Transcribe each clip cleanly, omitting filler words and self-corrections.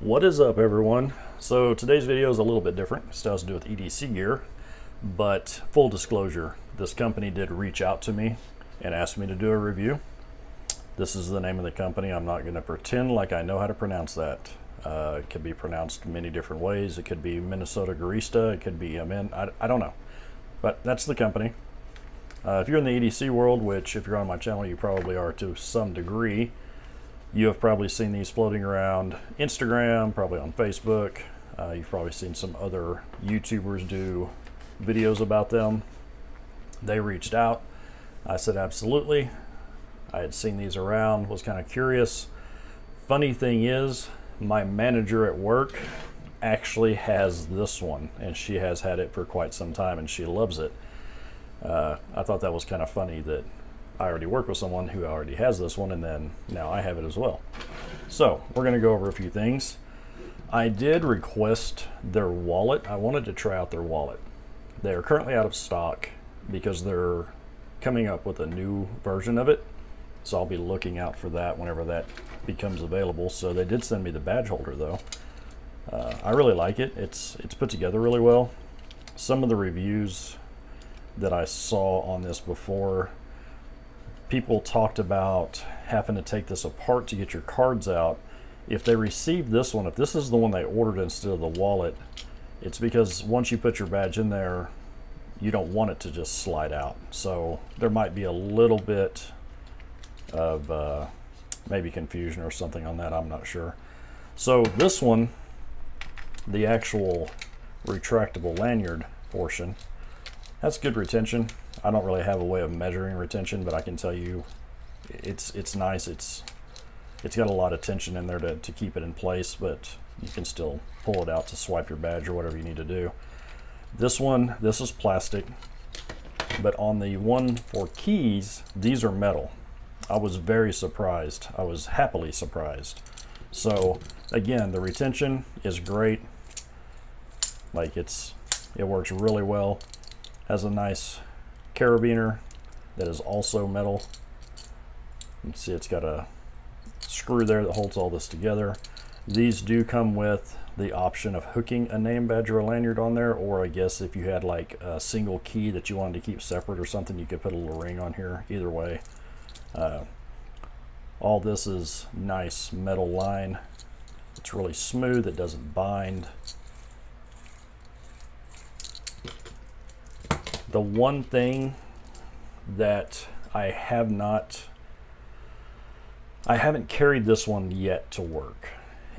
What is up, everyone? So today's video is a little bit different. It still has to do with EDC gear, but full disclosure, this company did reach out to me and asked me to do a review. This is the name of the company. I'm not going to pretend like I know how to pronounce that. It could be pronounced many different ways. It could be MNGARISTA. It could be I don't know, but that's the company. If you're in the EDC world, which if you're on my channel you probably are to some degree, you have probably seen these floating around Instagram, probably on Facebook. You've probably seen some other YouTubers do videos about them. They reached out. I said absolutely. I had seen these around, was kind of curious. Funny thing is, my manager at work actually has this one, and she has had it for quite some time, and she loves it. I thought that was kind of funny that I already work with someone who already has this one, and then now I have it as well. So we're going to go over a few things. I did request their wallet. I wanted to try out their wallet. They are currently out of stock because they're coming up with a new version of it. So I'll be looking out for that whenever that becomes available. So they did send me the badge holder though. I really like it. It's put together really well. Some of the reviews that I saw on this before, people talked about having to take this apart to get your cards out. If they received this one, if this is the one they ordered instead of the wallet, it's because once you put your badge in there, you don't want it to just slide out. So there might be a little bit of maybe confusion or something on that, I'm not sure. So this one, the actual retractable lanyard portion, that's good retention. I don't really have a way of measuring retention, but I can tell you it's nice. It's got a lot of tension in there to keep it in place, but you can still pull it out to swipe your badge or whatever you need to do. This one, this is plastic, but on the one for keys, these are metal. I was very surprised. I was happily surprised. So again, the retention is great. Like it works really well. Has a nice carabiner that is also metal. You can see it's got a screw there that holds all this together. These do come with the option of hooking a name badge or a lanyard on there, or I guess if you had like a single key that you wanted to keep separate or something, you could put a little ring on here. Either way, all this is nice metal line. It's really smooth. It doesn't bind. The one thing that I haven't carried this one yet to work,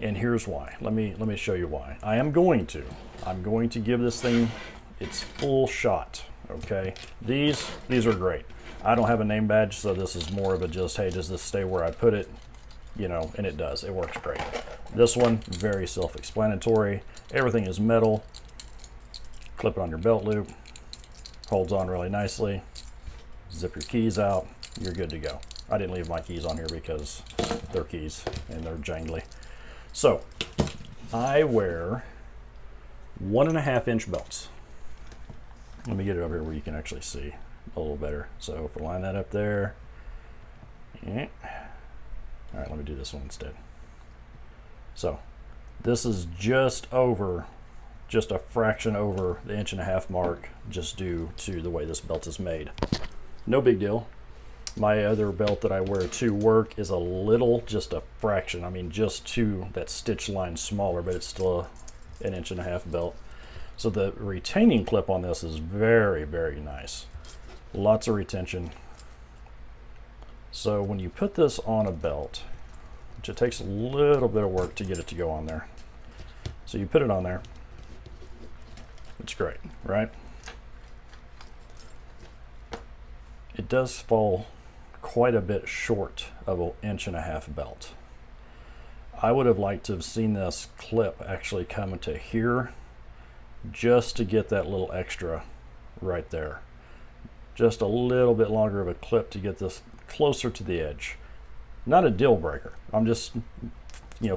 and here's why. Let me show you why. I'm going to give this thing its full shot. Okay, these are great. I don't have a name badge, so this is more of a just, hey, does this stay where I put it? You know, and it does. It works great. This one, very self-explanatory. Everything is metal. Clip it on your belt loop. Holds on really nicely. Zip your keys out. You're good to go. I didn't leave my keys on here because they're keys and they're jangly. So I wear 1.5 inch belts. Let me get it over here where you can actually see a little better. So if we line that up there, yeah. All right, let me do this one instead. So this is just a fraction over the 1.5 inch mark, just due to the way this belt is made. No big deal. My other belt that I wear to work is a little, just a fraction. I mean, just to that stitch line smaller, but it's still an 1.5 inch belt. So the retaining clip on this is very, very nice. Lots of retention. So when you put this on a belt, which it takes a little bit of work to get it to go on there. So you put it on there. It's great, right? It does fall quite a bit short of an 1.5 inch belt. I would have liked to have seen this clip actually come to here just to get that little extra right there. Just a little bit longer of a clip to get this closer to the edge. Not a deal breaker. I'm just,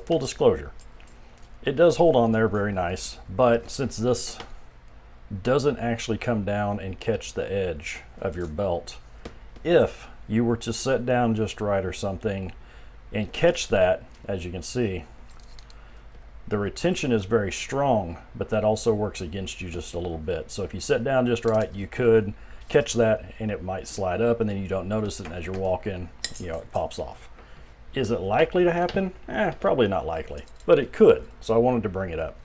full disclosure. It does hold on there very nice, but since this doesn't actually come down and catch the edge of your belt, if you were to set down just right or something and catch that, as you can see, The retention is very strong, but that also works against you just a little bit. So if you sit down just right, you could catch that and it might slide up, and then you don't notice it, and as you're walking, you know, it pops off. Is it likely to happen? Probably not likely, but it could. So I wanted to bring it up.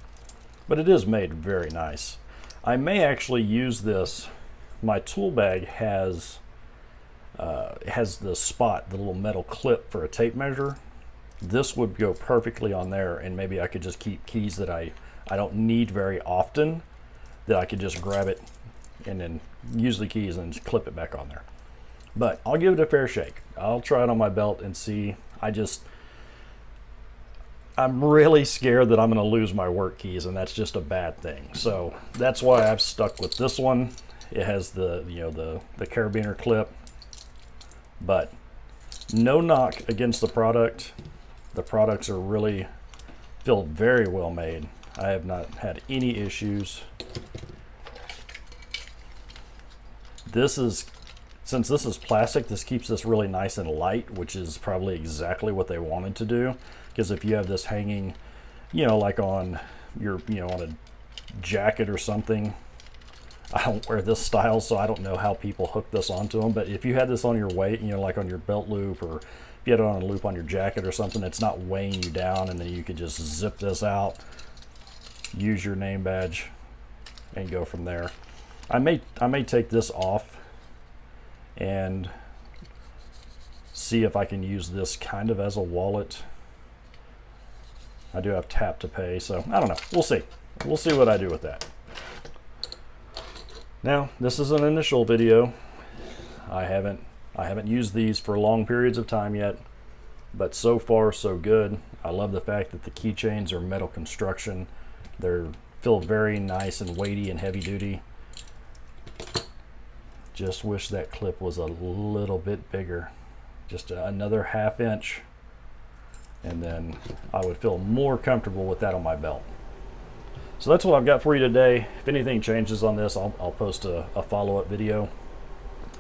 But it is made very nice. I may actually use this. My tool bag has the spot, the little metal clip for a tape measure. This would go perfectly on there, and maybe I could just keep keys that I don't need very often, that I could just grab it and then use the keys and clip it back on there. But I'll give it a fair shake. I'll try it on my belt and see. I'm really scared that I'm going to lose my work keys, and that's just a bad thing. So that's why I've stuck with this one. It has the, you know, the carabiner clip, but no knock against the product. The products are really feel very well made. I have not had any issues. Since this is plastic, this keeps this really nice and light, which is probably exactly what they wanted to do. Because if you have this hanging, you know, like on your, you know, on a jacket or something, I don't wear this style, so I don't know how people hook this onto them. But if you had this on your weight, you know, like on your belt loop, or if you had it on a loop on your jacket or something, it's not weighing you down, and then you could just zip this out, use your name badge, and go from there. I may take this off and see if I can use this kind of as a wallet. I do have tap to pay, so I don't know. We'll see. We'll see what I do with that. Now, this is an initial video. I haven't used these for long periods of time yet, but so far so good. I love the fact that the keychains are metal construction. They feel very nice and weighty and heavy duty. Just wish that clip was a little bit bigger, just another ½ inch, and then I would feel more comfortable with that on my belt. So that's what I've got for you today. If anything changes on this, I'll post a follow-up video.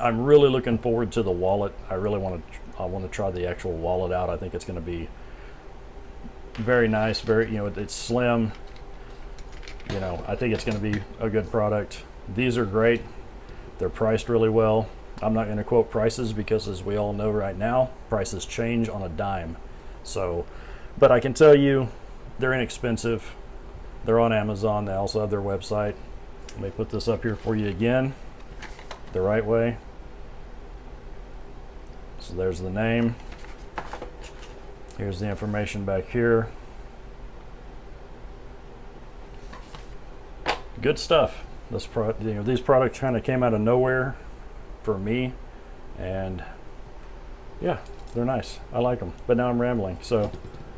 I'm really looking forward to the wallet. I want to try the actual wallet out. I think it's going to be very nice. Very, you know, it's slim. You know, I think it's going to be a good product. These are great. They're priced really well. I'm not going to quote prices because, as we all know right now, prices change on a dime. So, but I can tell you they're inexpensive. They're on Amazon. They also have their website. Let me put this up here for you again, the right way. So there's the name. Here's the information back here. Good stuff. These products kind of came out of nowhere for me, and yeah, they're nice. I like them. But now I'm rambling, so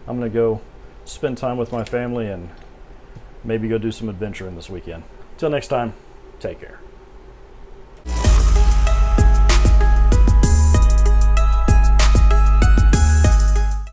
I'm gonna go spend time with my family and maybe go do some adventuring this weekend. Till next time, take care.